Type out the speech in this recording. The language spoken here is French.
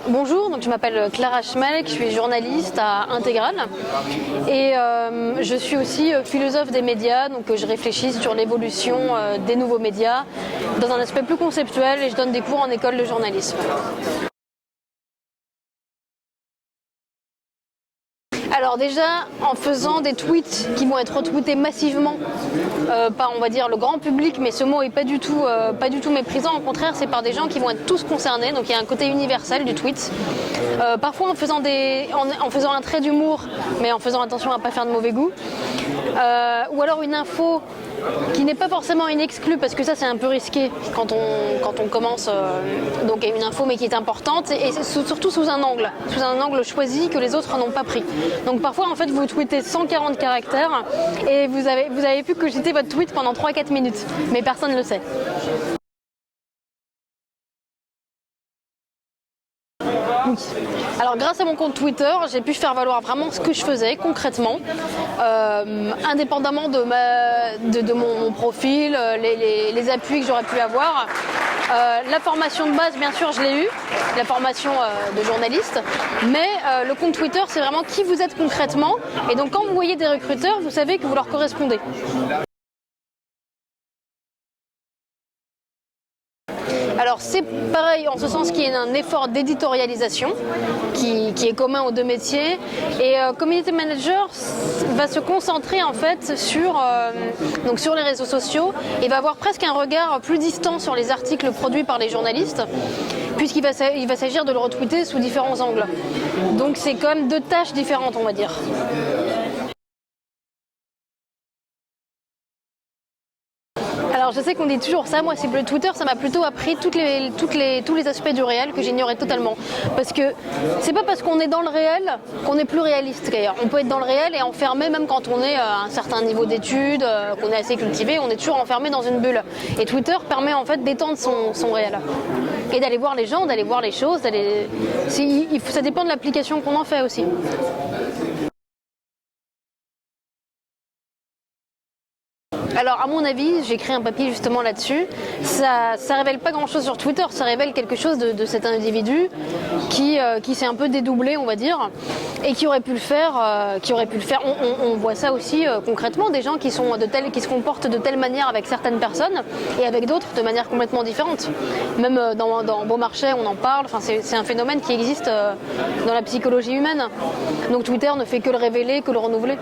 Bonjour, donc je m'appelle Clara Schmelk, je suis journaliste à Intégrale et je suis aussi philosophe des médias, donc je réfléchis sur l'évolution des nouveaux médias dans un aspect plus conceptuel et je donne des cours en école de journalisme. Alors déjà, en faisant des tweets qui vont être retweetés massivement par, on va dire, le grand public, mais ce mot est pas du tout méprisant, au contraire, c'est par des gens qui vont être tous concernés, donc il y a un côté universel du tweet. Parfois en faisant un trait d'humour, mais en faisant attention à ne pas faire de mauvais goût. Ou alors une info qui n'est pas forcément une exclue, parce que ça c'est un peu risqué quand on commence, donc une info mais qui est importante, et surtout sous un angle choisi que les autres n'ont pas pris. Donc parfois en fait vous tweetez 140 caractères et vous avez pu cogiter votre tweet pendant 3-4 minutes, mais personne ne le sait. Oui. Alors grâce à mon compte Twitter, j'ai pu faire valoir vraiment ce que je faisais concrètement, indépendamment de mon profil, les appuis que j'aurais pu avoir. La formation de base, bien sûr, je l'ai eue, la formation de journaliste, mais le compte Twitter, c'est vraiment qui vous êtes concrètement. Et donc quand vous voyez des recruteurs, vous savez que vous leur correspondez. Alors c'est pareil en ce sens qu'il y a un effort d'éditorialisation qui est commun aux deux métiers, et Community Manager va se concentrer en fait sur les réseaux sociaux et va avoir presque un regard plus distant sur les articles produits par les journalistes, puisqu'il va s'agir de le retweeter sous différents angles. Donc c'est quand même deux tâches différentes, on va dire. Alors je sais qu'on dit toujours ça, moi c'est le Twitter, ça m'a plutôt appris tous les aspects du réel que j'ignorais totalement. Parce que c'est pas parce qu'on est dans le réel qu'on est plus réaliste d'ailleurs. On peut être dans le réel et enfermé, même quand on est à un certain niveau d'études, qu'on est assez cultivé, on est toujours enfermé dans une bulle. Et Twitter permet en fait d'étendre son réel. Et d'aller voir les gens, d'aller voir les choses, ça dépend de l'application qu'on en fait aussi. Alors à mon avis, j'ai écrit un papier justement là-dessus, ça révèle pas grand-chose sur Twitter, ça révèle quelque chose de cet individu qui s'est un peu dédoublé, on va dire, et qui aurait pu le faire. On voit ça aussi concrètement, des gens qui se comportent de telle manière avec certaines personnes et avec d'autres de manière complètement différente. Même dans Beaumarchais, on en parle, enfin, c'est un phénomène qui existe dans la psychologie humaine. Donc Twitter ne fait que le révéler, que le renouveler.